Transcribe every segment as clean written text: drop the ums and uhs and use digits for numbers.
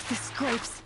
The scrapes.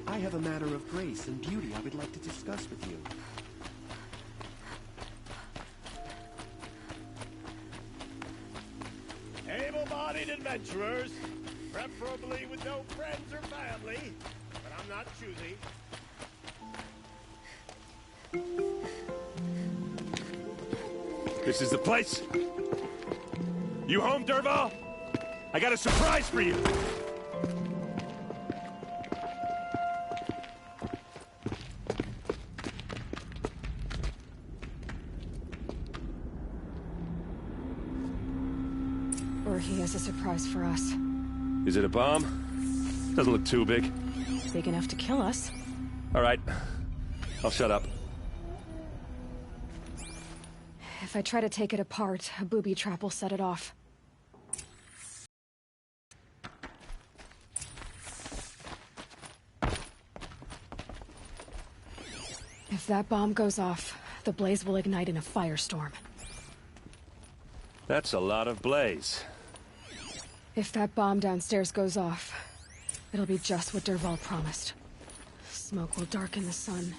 I have a matter of grace and beauty I would like to discuss with you. Able-bodied adventurers, preferably with no friends or family, but I'm not choosy. This is the place. You home, Dervahl? I got a surprise for you. Or he has a surprise for us. Is it a bomb? Doesn't look too big. Big enough to kill us. All right. I'll shut up. If I try to take it apart, a booby trap will set it off. If that bomb goes off, the blaze will ignite in a firestorm. That's a lot of blaze. If that bomb downstairs goes off, it'll be just what Dervahl promised. Smoke will darken the sun.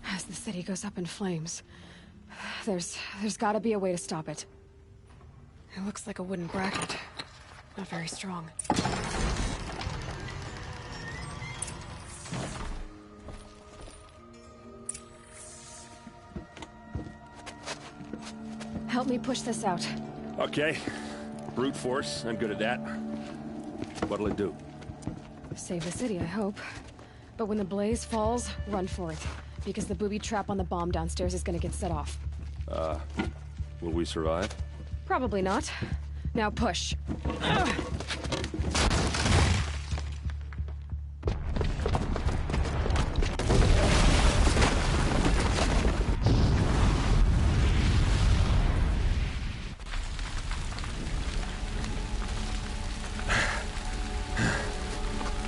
As the city goes up in flames, there's gotta be a way to stop it. It looks like a wooden bracket. Not very strong. Help me push this out. Okay. Brute force. I'm good at that. What'll it do? Save the city, I hope. But when the blaze falls, run for it. Because the booby trap on the bomb downstairs is gonna get set off. Will we survive? Probably not. Now push. Ugh.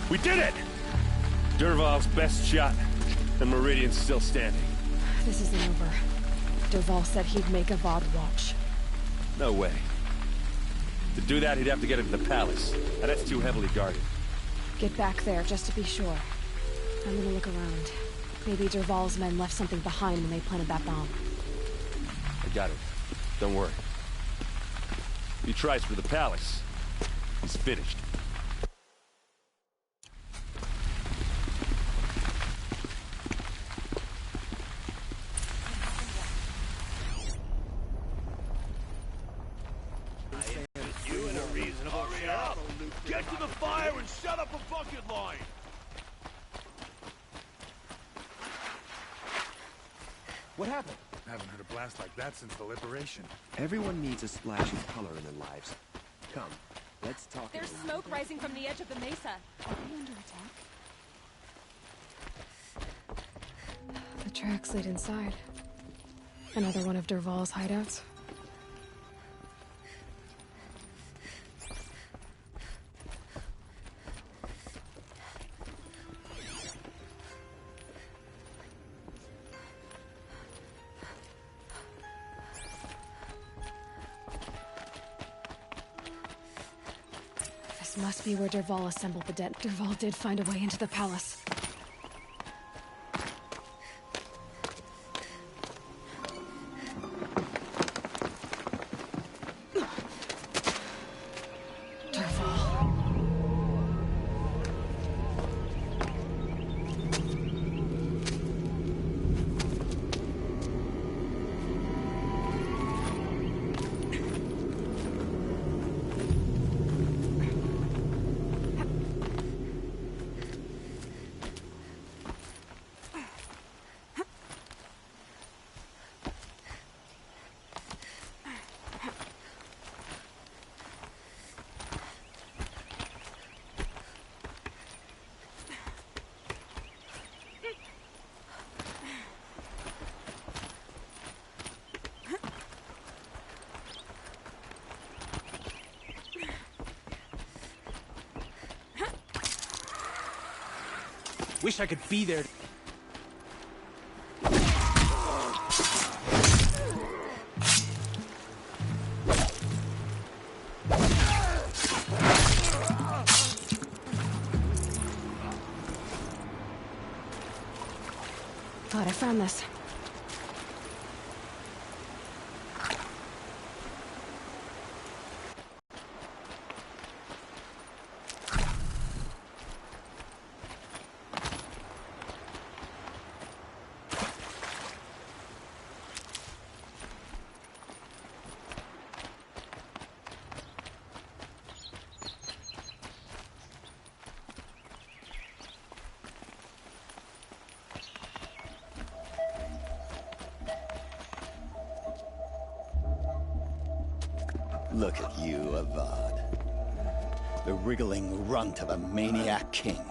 We did it! Dervahl's best shot, and Meridian's still standing. This isn't over. Dervahl said he'd make Avad watch. No way. To do that, he'd have to get into the palace, and that's too heavily guarded. Get back there, just to be sure. I'm gonna look around. Maybe Dervahl's men left something behind when they planted that bomb. I got it. Don't worry. If he tries for the palace, he's finished. Get to the fire and shut up a bucket line! What happened? I haven't heard a blast like that since the liberation. Everyone needs a splash of color in their lives. Come, let's talk. There's smoke rising from the edge of the mesa. Are we under attack? The tracks lead inside. Another one of Dervahl's hideouts. This must be where Dervahl assembled the dead. Dervahl did find a way into the palace. Wish I could be there. Glad I found this. Look at you, Avad. The wriggling runt of a maniac king.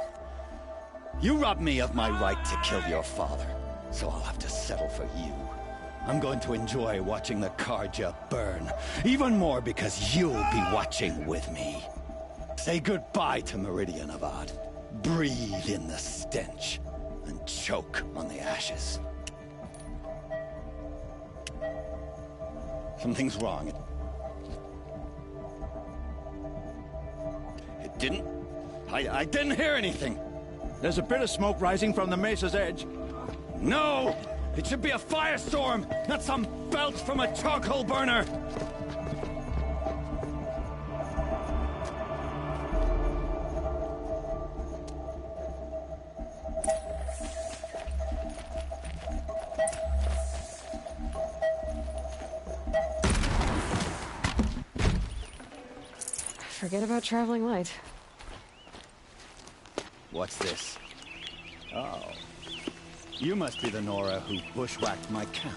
You robbed me of my right to kill your father, so I'll have to settle for you. I'm going to enjoy watching the Carja burn, even more because you'll be watching with me. Say goodbye to Meridian, Avad. Breathe in the stench, and choke on the ashes. Something's wrong. It didn't... I didn't hear anything. There's a bit of smoke rising from the mesa's edge. No! It should be a firestorm, not some belch from a charcoal burner! Forget about traveling light. What's this? Oh. You must be the Nora who bushwhacked my camp.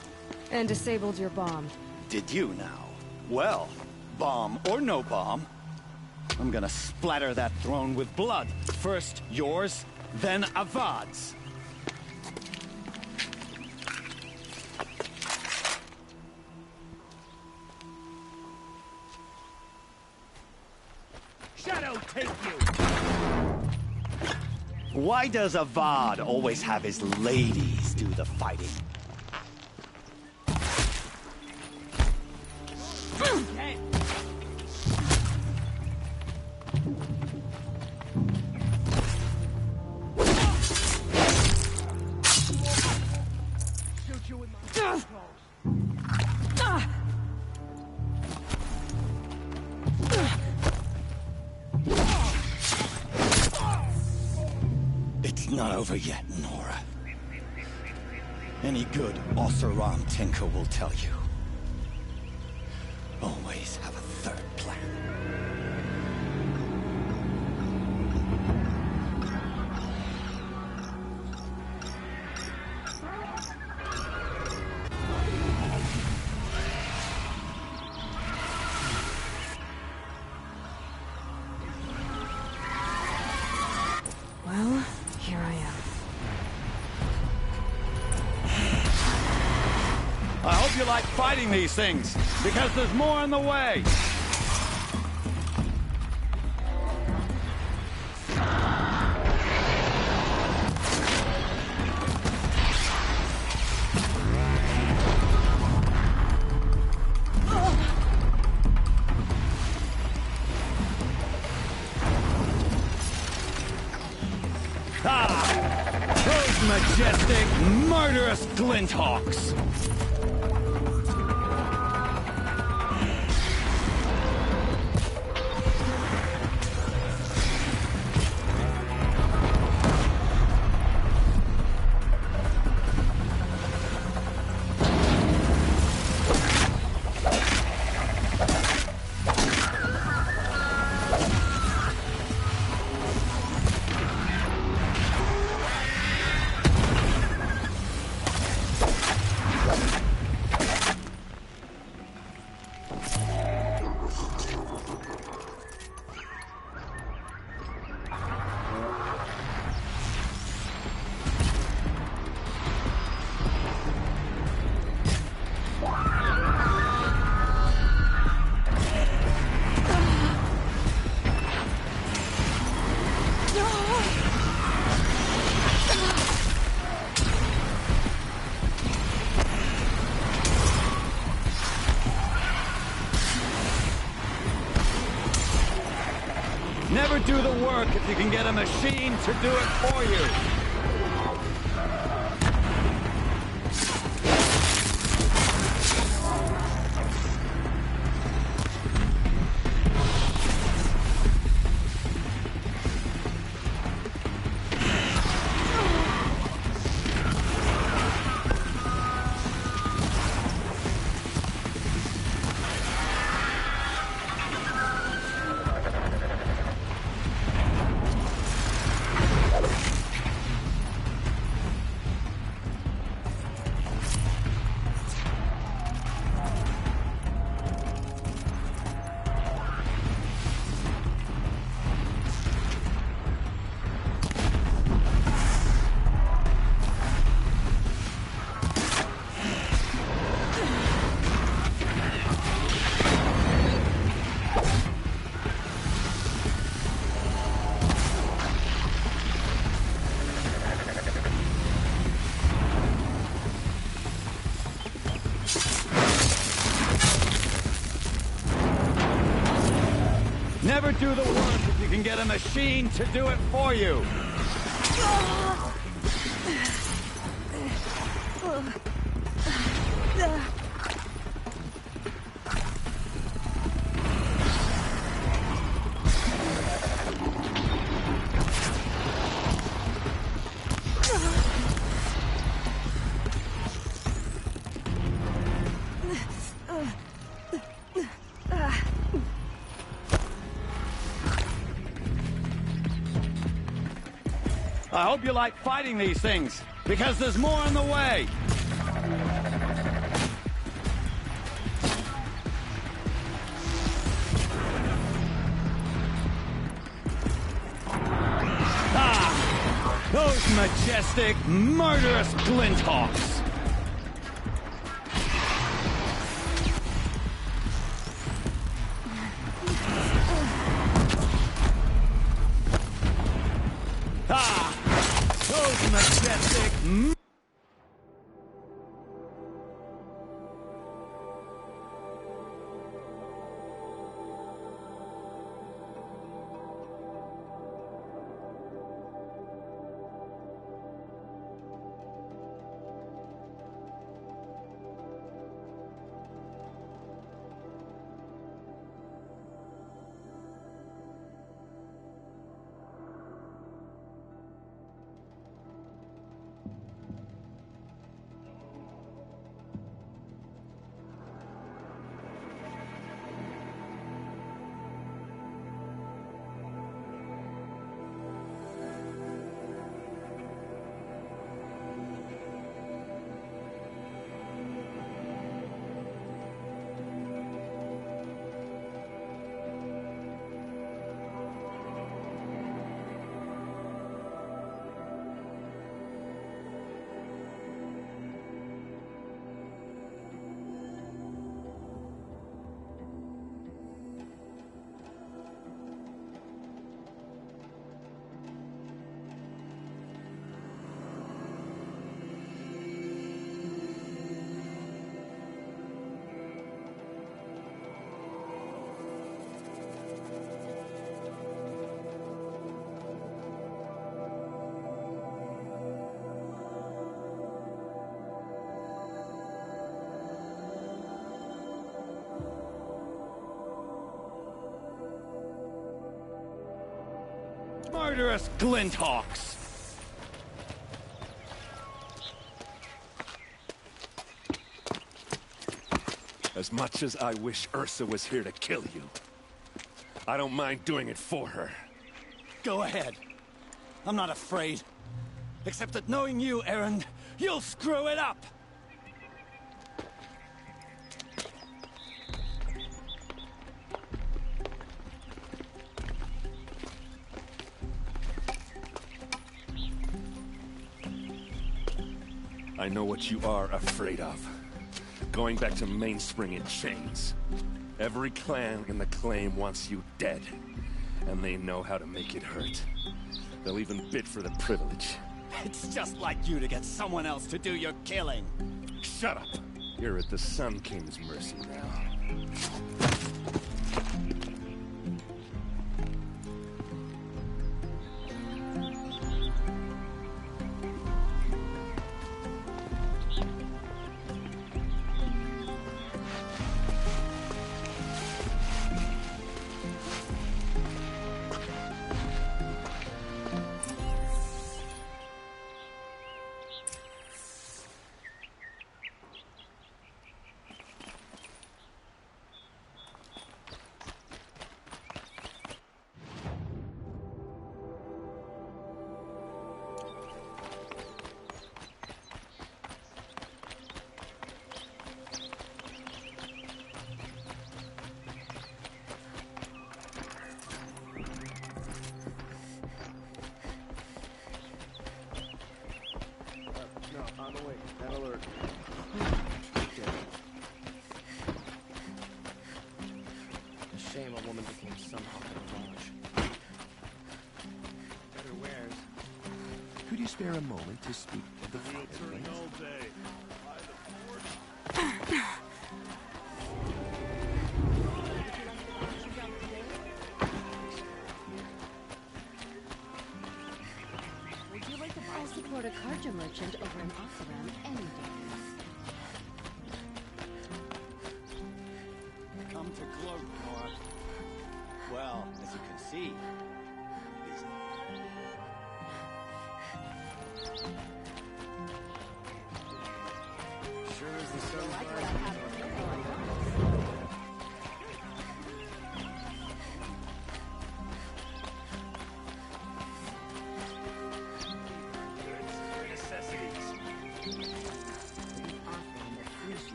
And disabled your bomb. Did you now? Well, bomb or no bomb, I'm gonna splatter that throne with blood. First yours, then Avad's. Shadow take you! Why does Avad always have his ladies do the fighting? Shoot you with my It's not over yet, Nora. Any good Oseram tinker will tell you. Always have a third plan. Well, here I am. I hope you like fighting these things, because there's more on the way! Those majestic, murderous Glinthawks! Never do the work if you can get a machine to do it for you. Never do the work if you can get a machine to do it for you. I hope you like fighting these things, because there's more on the way. Those majestic, murderous Glinthawks! Those majestic... Murderous Glinthawks! As much as I wish Ursa was here to kill you, I don't mind doing it for her. Go ahead. I'm not afraid. Except that knowing you, Erend, you'll screw it up! I know what you are afraid of. Going back to Mainspring in chains. Every clan in the claim wants you dead. And they know how to make it hurt. They'll even bid for the privilege. It's just like you to get someone else to do your killing. Shut up! You're at the Sun King's mercy now. Shame a woman became somehow large. Better wares. Could you spare a moment to speak to the fireplace? I'll support a Karja merchant over in Oseram any day. Come to Cloakmore. Well, as you can see, busy. Sure as the sun's Like what I rising. have to say.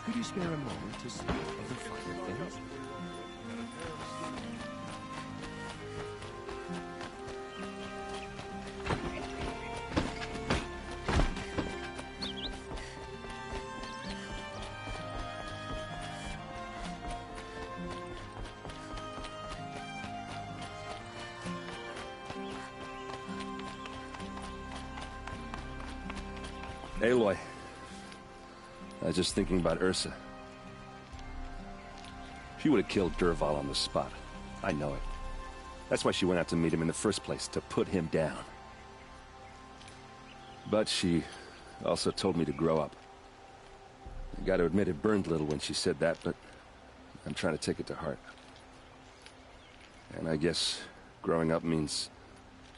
Could you spare a moment to speak of the finer things? Aloy. I was just thinking about Ursa. She would have killed Dervahl on the spot. I know it. That's why she went out to meet him in the first place, to put him down. But she also told me to grow up. I gotta admit it burned a little when she said that, but I'm trying to take it to heart. And I guess growing up means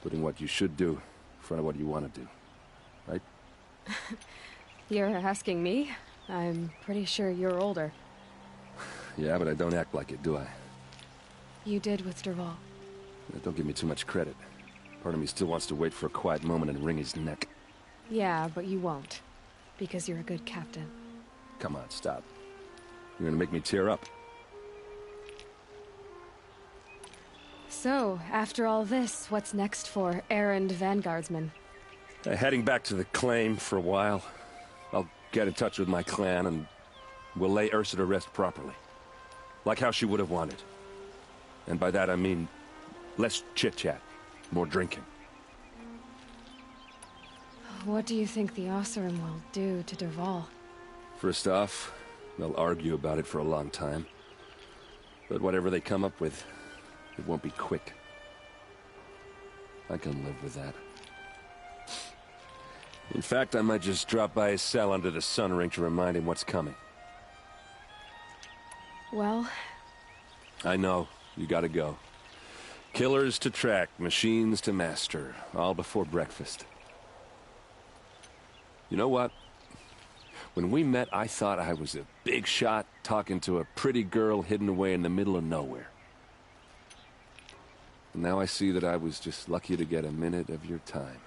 putting what you should do in front of what you want to do. Right? You're asking me? I'm pretty sure you're older. Yeah, but I don't act like it, do I? You did with Dervahl. Don't give me too much credit. Part of me still wants to wait for a quiet moment and wring his neck. Yeah, but you won't. Because you're a good captain. Come on, stop. You're gonna make me tear up. So, after all this, what's next for Erend Vanguardsman? Heading back to the claim for a while. I'll get in touch with my clan and we'll lay Ursa to rest properly. Like how she would have wanted. And by that I mean less chit-chat, more drinking. What do you think the Oseram will do to Dervahl? First off, they'll argue about it for a long time. But whatever they come up with, it won't be quick. I can live with that. In fact, I might just drop by his cell under the sun ring to remind him what's coming. Well, I know, you gotta go. Killers to track, machines to master, all before breakfast. You know what? When we met, I thought I was a big shot talking to a pretty girl hidden away in the middle of nowhere. And now I see that I was just lucky to get a minute of your time.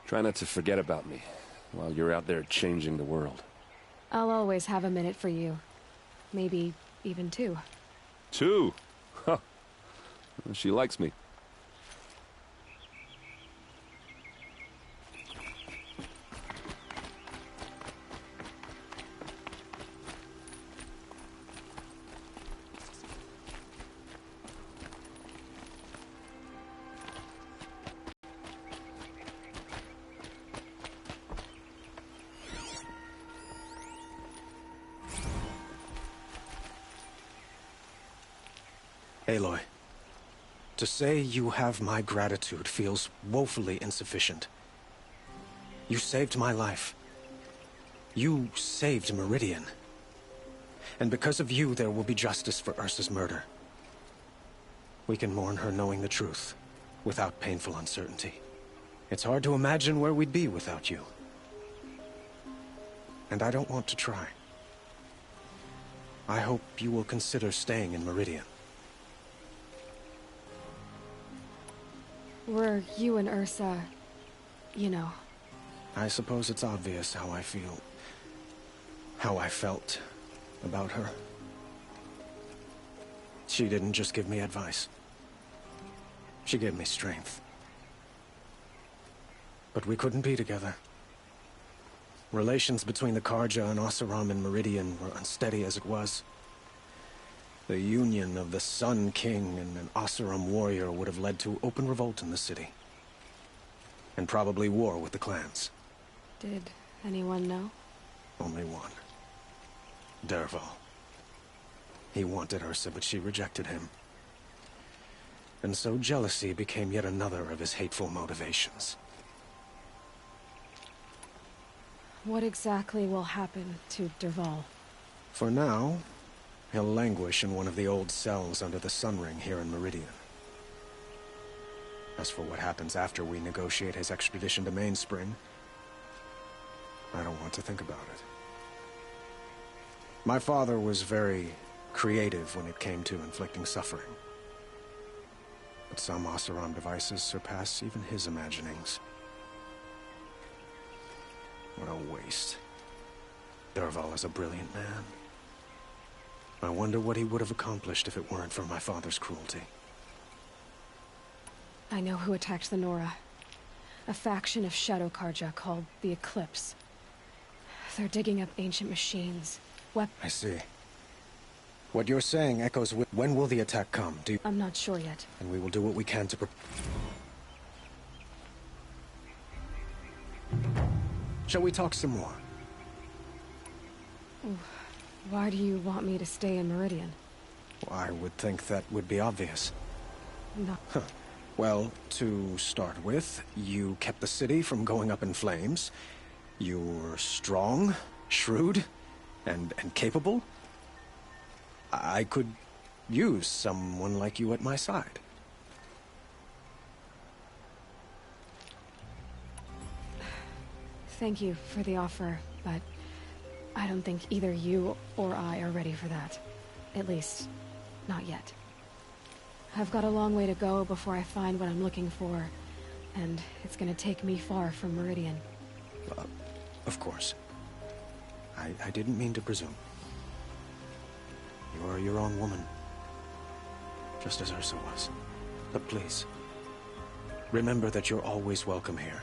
Try not to forget about me while you're out there changing the world. I'll always have a minute for you. Maybe even two. 2? Huh. She likes me. Aloy, to say you have my gratitude feels woefully insufficient. You saved my life. You saved Meridian. And because of you, there will be justice for Ursa's murder. We can mourn her knowing the truth, without painful uncertainty. It's hard to imagine where we'd be without you. And I don't want to try. I hope you will consider staying in Meridian. Were you and Ursa, you know. I suppose it's obvious how I feel. How I felt about her. She didn't just give me advice. She gave me strength. But we couldn't be together. Relations between the Carja and Oseram and Meridian were unsteady as it was. The union of the Sun King and an Oseram warrior would have led to open revolt in the city. And probably war with the clans. Did anyone know? Only one. Dervahl. He wanted Ursa, but she rejected him. And so jealousy became yet another of his hateful motivations. What exactly will happen to Dervahl? For now, he'll languish in one of the old cells under the Sun Ring here in Meridian. As for what happens after we negotiate his extradition to Mainspring, I don't want to think about it. My father was very creative when it came to inflicting suffering. But some Oseram devices surpass even his imaginings. What a waste. Dervahl is a brilliant man. I wonder what he would have accomplished if it weren't for my father's cruelty. I know who attacked the Nora. A faction of Shadow Carja called the Eclipse. They're digging up ancient machines, I see. What you're saying echoes with... When will the attack come? I'm not sure yet. And we will do what we can to Shall we talk some more? Why do you want me to stay in Meridian? Well, I would think that would be obvious. No. Huh. Well, to start with, you kept the city from going up in flames. You're strong, shrewd, and capable. I could use someone like you at my side. Thank you for the offer, but I don't think either you or I are ready for that. At least, not yet. I've got a long way to go before I find what I'm looking for, and it's gonna take me far from Meridian. Of course. I didn't mean to presume. You are your own woman. Just as Ursa was. But please, remember that you're always welcome here.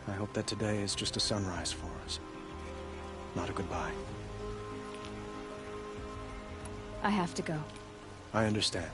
I hope that today is just a sunrise for us. Not a goodbye. I have to go. I understand.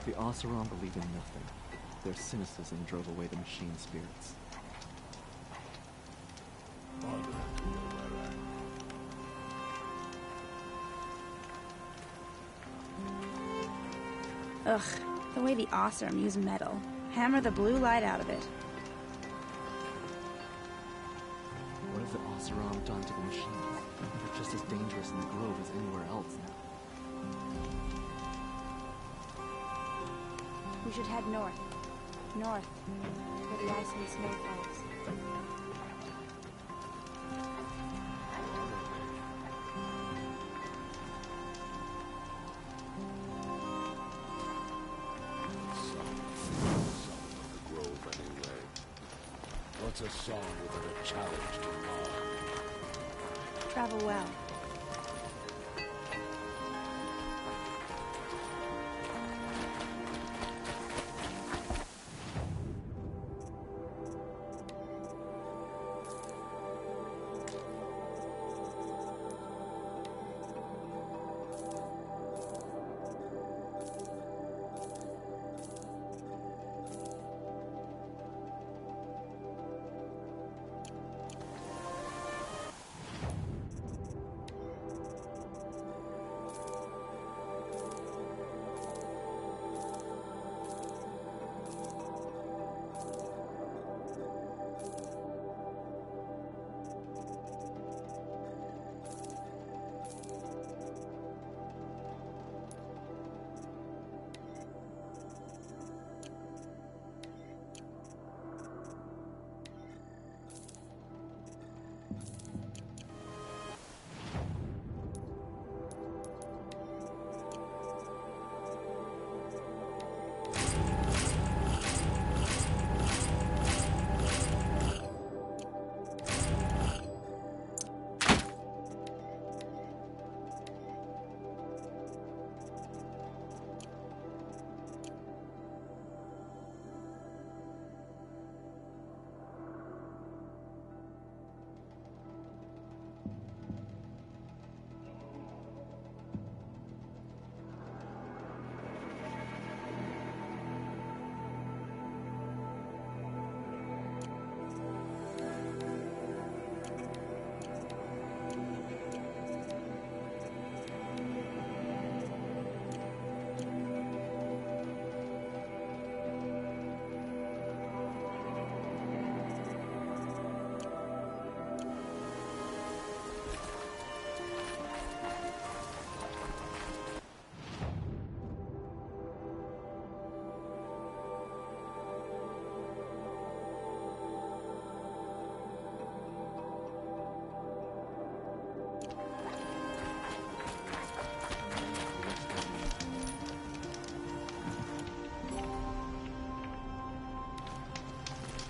The Oseram believe in nothing. Their cynicism drove away the machine spirits. Ugh, the way the Oseram use metal. Hammer the blue light out of it. What have the Oseram done to the machines? They're just as dangerous in the Grove as anywhere else now. We should head north. North, where the ice and snow falls. What's a song without a challenge to God? Travel well.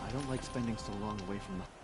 I don't like spending so long away from the